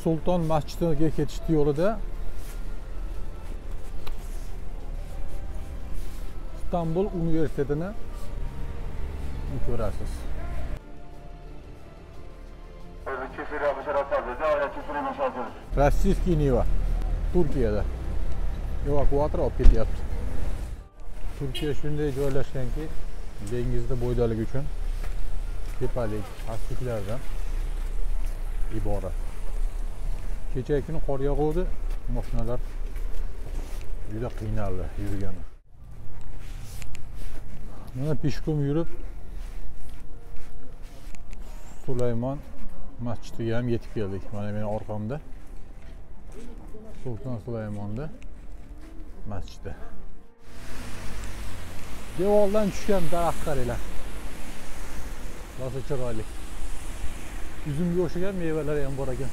Sulton masjidiga ketish yo'lida İstanbul Universitetini ko'rasiz. Rossiyskiy Niva Turkiyada evakuator olib ketyapti. Turkiya shunday joylashganki, dengizda bo'ydalik uchun tepalik, pastliklardan iborat. Kecha kuni qor yog'uvdi, mashinalar juda qiynaldi yurgani. Mana peshkom yurib Sulaymon masjidiga ham yetib keldik. Mana meni orqamda Sulton Sulaymonda masjidi. Devordan tushgan daraxt qaranglar. Nasıl chiroyli. Uzumga o'xshagan mevalar ham bor ekan.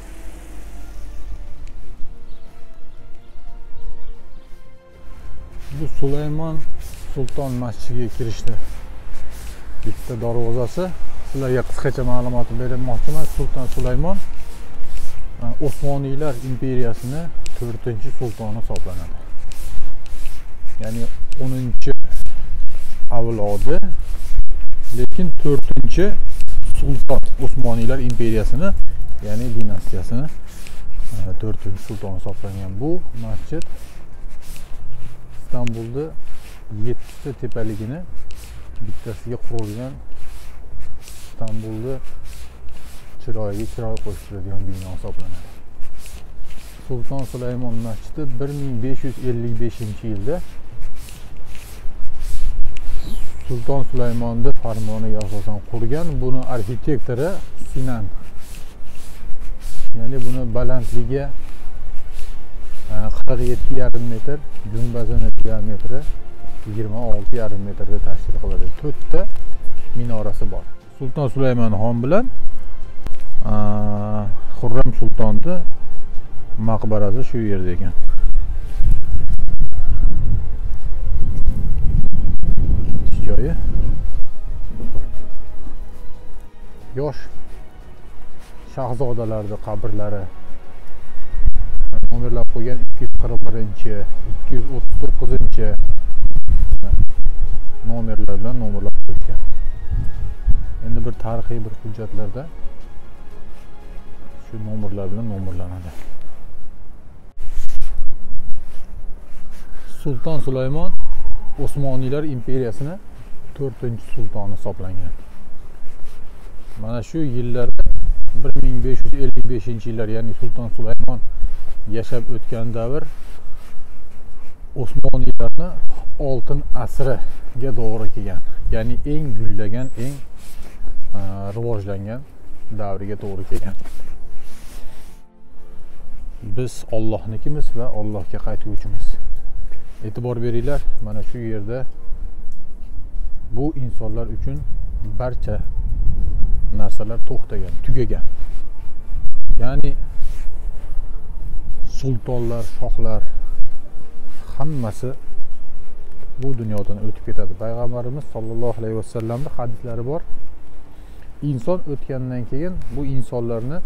Bu Sulaymon Sulton masjidiga kirishda bitta darvozasi. Sizlarga qisqacha ma'lumot bermoqchiman. Sulton Sulaymon Osmoniylar imperiyasini 4-sultoni hisoblanadi. Ya'ni 10-avlodi, lekin 4-sulton Osmoniylar imperiyasini, ya'ni dinastiyasini 4-sultoni hisoblangan. Bu masjid İstanbulda 7 ta tepaligini bittasiga qurilgan, İstanbulda chiroyga chiroy qo'shtiradigan bino hisoblanadi. Sulton Sulaymon masjidi 1555-yilda Sulton Sulaymonni farmoniga asosan qurgan. Buni arxitektori Sinan. Ya'ni buni balandligi 47,5 metr, gumbazini diametri 26,5 metrda tashkil qiladi. 4 ta minorasi bor. Sulton Sulaymon xon bilan Xurram sultonni maqbarasi shu yerda ekan. Joyi. Yosh shahzodalarning qabrlari nomerlab qo'ygan 241, 239 nomerlar bilan nomerlab qo'yishgan. Endi bir tarixiy bir hujjatlarda shu nomerlar bilan nomerlanadi. Sulton Sulaymon Osmoniylar imperiyasini 4-sultoni hisoblangan. Mana shu yillarda 1555-yillar, ya'ni Sulton Sulaymon yashab o'tgan davr Osmoniylarning oltin asriga to'g'ri kelgan. Ya'ni eng gullagan, eng rivojlangan davriga to'g'ri kelgan. Biz Allohnikimiz va Allohga qaytuvchimiz. E'tibor beringlar, mana shu yerda bu insonlar uchun barcha narsalar to'xtagan, tugagan. Ya'ni sultonlar, shohlar hammasi bu dunyodan o'tib ketadi. Payg'ambarimiz sollallohu alayhi vasallamning hadislari bor. İnson o'tgandan keyin bu insonlarni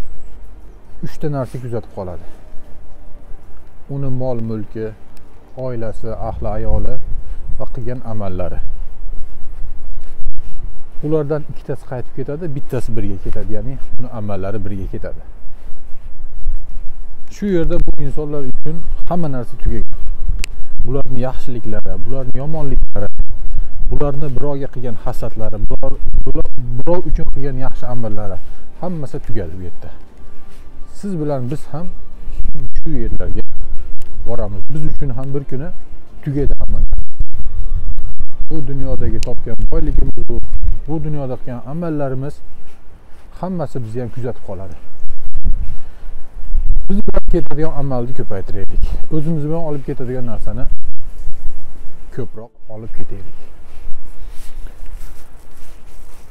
3 ta narsa kuzatib qoladi. Uni mol mulki, oilasi, ahli ayoli va qilgan amallari. Ulardan ikkitasi qaytib ketadi, bittasi birga ketadi, ya'ni uni amallari birga ketadi. Shu yerda bu insonlar uchun hamma narsa tugagan. Bularning yaxshiliklari, bularning yomonliklari, bularning birovga qilgan hasadlari, birov uchun qilgan yaxshi amallari hammasi tugadi bu yerda. Siz bilan biz ham shu yerlarga boramiz. Biz uchun ham bir kuni tugaydi hamma. Bu dunyodagi topgan boyligimiz, bu dunyoda qilgan amallarimiz hammasi bizni ham kuzatib qoladi. Biz bilan ketadigan amalni ko'paytiraylik. O'zimiz bilan olib ketadigan narsani ko'proq olib ketaylik.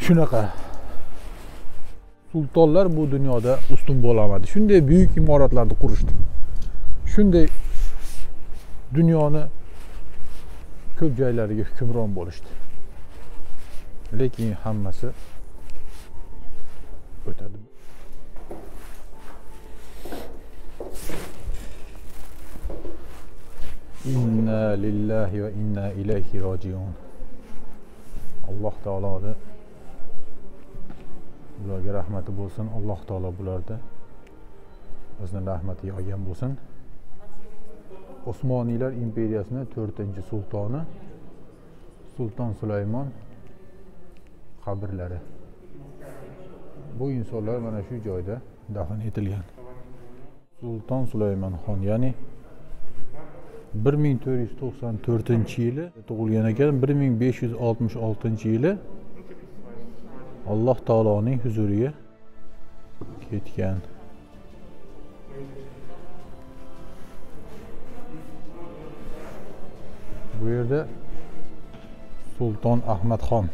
Shunaqa sultonlar bu dunyoda ustun bo'lamadi. Shunday buyuk imoratlarni qurishdi. Shunday dunyoni ko'p joylariga hukmron bo'lishdi. Lekin hammasi o'tadi. Inna lillahi va inna ilayhi rojiun. Alloh taoloning ularga rahmati bo'lsin. Alloh taolo bularda o'zining rahmatiga olgan bo'lsin. Osmoniylar imperiyasining 4-sultoni Sulton Sulaymon qabrlari. Bu insonlar mana shu joyda dafn etilgan. Sulton Sulaymon xon, ya'ni 1494-yili tug'ilgan ekan, 1566-yili Alloh taoloning huzuriga ketgan. Bu yerda Sulton Ahmadxon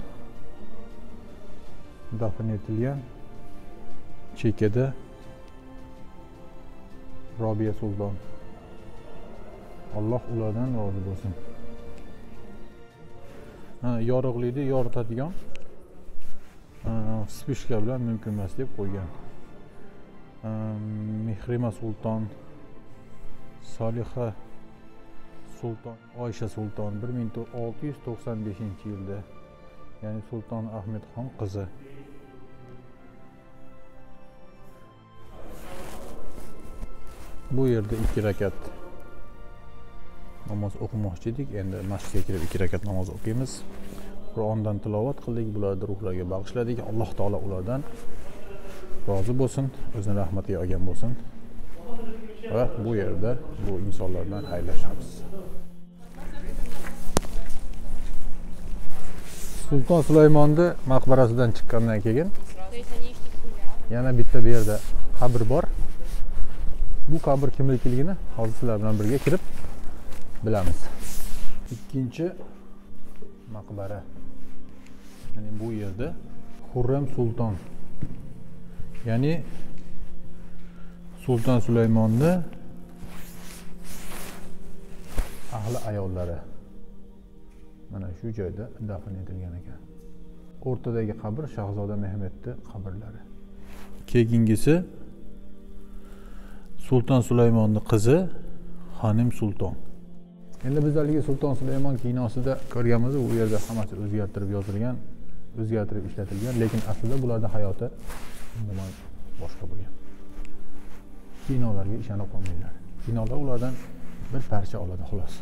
dafn etilgan. Chekkada Robiya Sulton. Alloh ulardan rozi bo'lsin. Yorug'likni yoritadigan spishka bilan mumkin emas deb qo'ygan. Mehrima Sulton, Soliha Sulton, Oysha Sulton 1695-yilda, ya'ni Sulton Ahmadxon qizi. Bu yerda 2 rakat namoz o'qimoqchi edik. Endi masjidga kirib 2 rakat namoz o'qiymiz. Qur'ondan tilovat qildik, bularni ruhlariga bag'ishladik. Alloh taolo ulardan rozi bo'lsin, o'zining rahmatiga olgan bo'lsin. Va bu yerda bu insonlar bilan xayrlashamiz. Sulton Sulaymonni maqbarasidan chiqqandan keyin yana bitta bu yerda qabr bor. Bu qabr kimligini hozir sizlar bilan birga kirib bilamiz. Ikkinchi maqbara. Ya'ni bu yerda Xurram Sulton, ya'ni Sulton Sulaymonni ahli ayollari mana shu joyda dafn etilgan ekan. O'rtadagi qabr Shahzoda Mehmetning qabrlari. Keyingisi Sulton Sulaymonni qizi Xonim Sulton. Endi biz haligi Sulton Sulaymon kinosida ko'rganmiz, u yerda hammasi o'zgartirib yozilgan, o'zgartirib ishlatilgan, lekin aslida bularning hayoti umuman boshqa bo'lgan. Kinolarga ishonib qolmanglar. Kinolar ulardan bir parcha oladi xolos.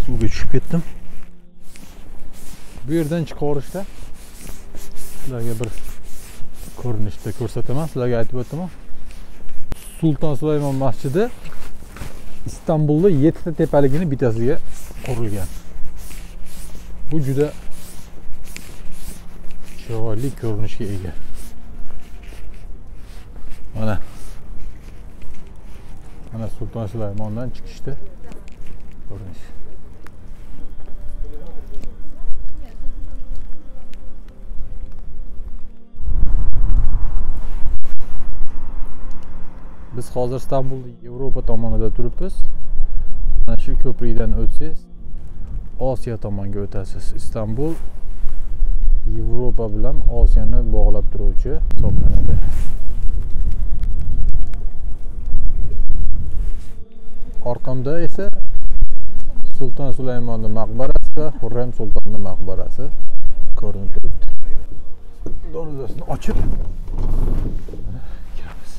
Suvga tushib ketdim. Bu yerdan chiqarishda sizlarga bir ko'rinishda ko'rsataman. Sizlarga aytib o'taman. Sulton Sulaymon masjidi Istanbulda 7 ta tepaligini bittasiga qurilgan. Bu juda chiroyli ko'rinishga ega. Mana Sulton Sulaymondan chiqishda ko'rinish. Biz hozir Istanbulda Yevropa tomonida turibmiz. Mana shu ko'prikdan o'tsangiz Osiyo tomonga o'tasiz. Istanbul Yevropa bilan Osiyoni bog'lab turuvchi hisoblanadi. Orqamda esa Sulton Sulaymonning maqbarasi va Xurram Sultonning maqbarasi ko'rinib turibdi. Darvozasini ochib kiramiz.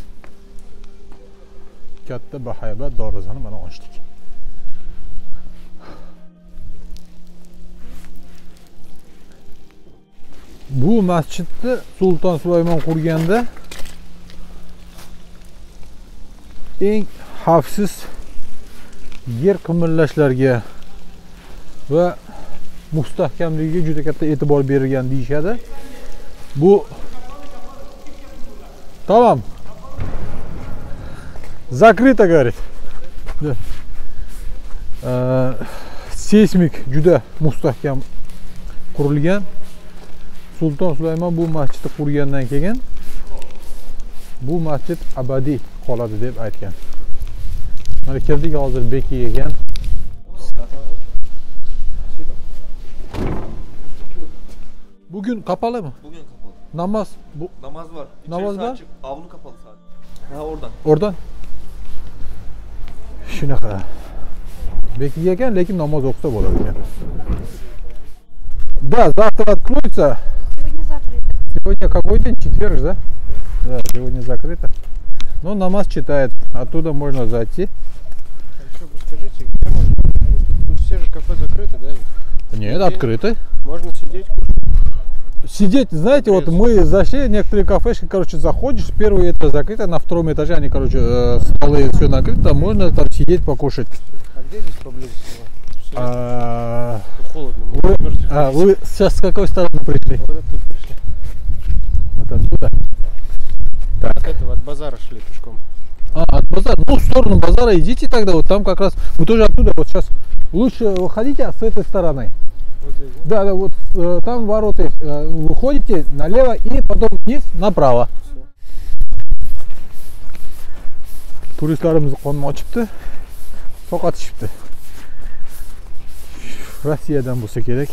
Katta bahaybat darvozani mana ochdik. Bu masjidni Sulton Sulaymon qurganda eng xavfsiz yer qimirlashlarga va mustahkamligiga juda katta e'tibor berilgan deyishadi. Bu tamam. Закрыто, говорит. Seysmik juda mustahkam qurilgan. Sulton Sulaymon bu masjidni qurgandan keyin bu masjid abadiy qoladi deb aytgan. Mana kirdik hozir beki ekan. Bugün kapalımı? Bugün kapalı. Namoz bu Namaz var. Namaz İçerisi var. açık. Avlu kapalı sadece. Ha oradan. oradan. Shunaqa. Bekik ekan, lekin namoz o'qisa bo'ladi ekan. Да, завтра откроется. Сегодня закрыто. Сегодня какой день? Четверг, да? Да, сегодня закрыто. Но намаз читает. Оттуда можно зайти. Еще бы скажите, где можно? Тут все же кафе закрыты, да? Нет, открыто. Можно сидеть, кушать. Сидеть, знаете, вот мы зашли, некоторые кафешки, короче, заходишь, первый этаж закрыто, на втором этаже они, короче, столы все накрыто, можно там сидеть, покушать. А где здесь поблизости? Холодно. Вы, Мерзнешь. вы сейчас с какой стороны пришли? Вот оттуда пришли. Вот отсюда? От этого, от базара шли пешком. От базара. Ну, в сторону базара идите тогда, вот там как раз, вы тоже оттуда, вот сейчас лучше выходите с этой стороны. Вот здесь, да? Да, да, вот там ворота есть. Выходите налево и потом вниз направо. Всё. Turistlarimiz qonma ochibdi. Soqatishibdi. Rossiyadan bo'lsa kerak.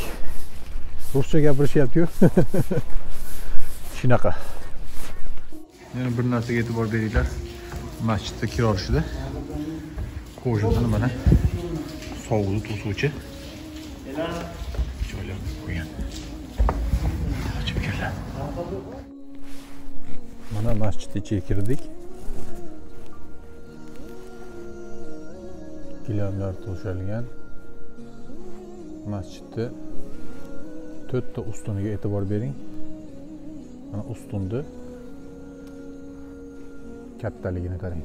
Ruscha gapirishyapti-yu. Shunaqa. Yana bir narsaga e'tibor beringlar. Masjidda kira olishda qo'shimcha mana sovuqni to'suvchi joylar qo'ygan. Ochib keldi. Mana masjid ichiga kirdik. Gilamlar to'shalgan. Masjidda 4 ta ustuniga e'tibor bering. Mana ustunni kattaligini qarang.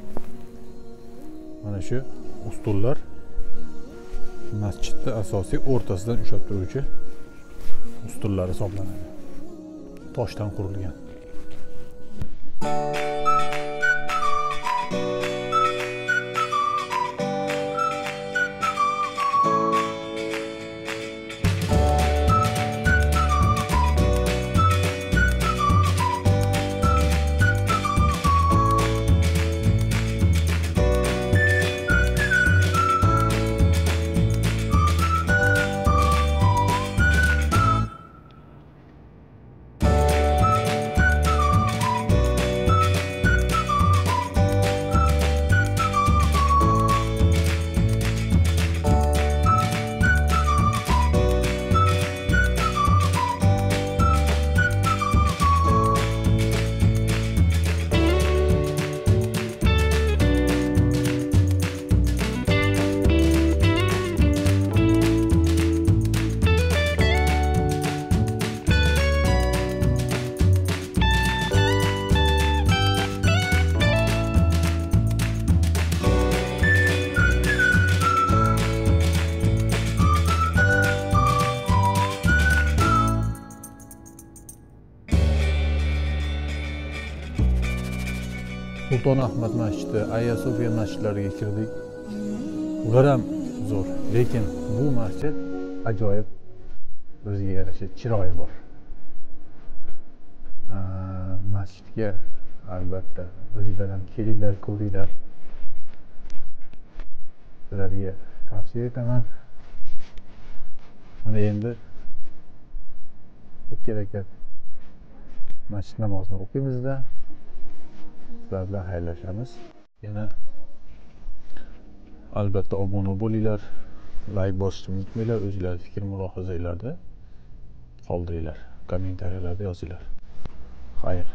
Mana shu ustunlar masjidda asosiy o'rtasidan ushlab turuvchi ustunlar hisoblanadi. Toshdan qurilgan. Sulton Ahmad masjidi, Ayya Sofiya masjidlariga kirdik. Ular ham zo'r, lekin bu masjid ajoyib, o'ziga yarasha chiroyi bor. Masjidga albatta o'zinglar ham kelinglar, ko'ringlar. Sizlarga tavsiya etaman. Mana endi kerak masjid namozini o'qiymiz-da. Sizlar bilan xayrlashamiz. Yana albatta obuna bo'linglar, like bosishni unutmanglar, o'zingizlarning fikr mulohazanglarni qoldiringlar, kommentariyalarda yozinglar. Xayr.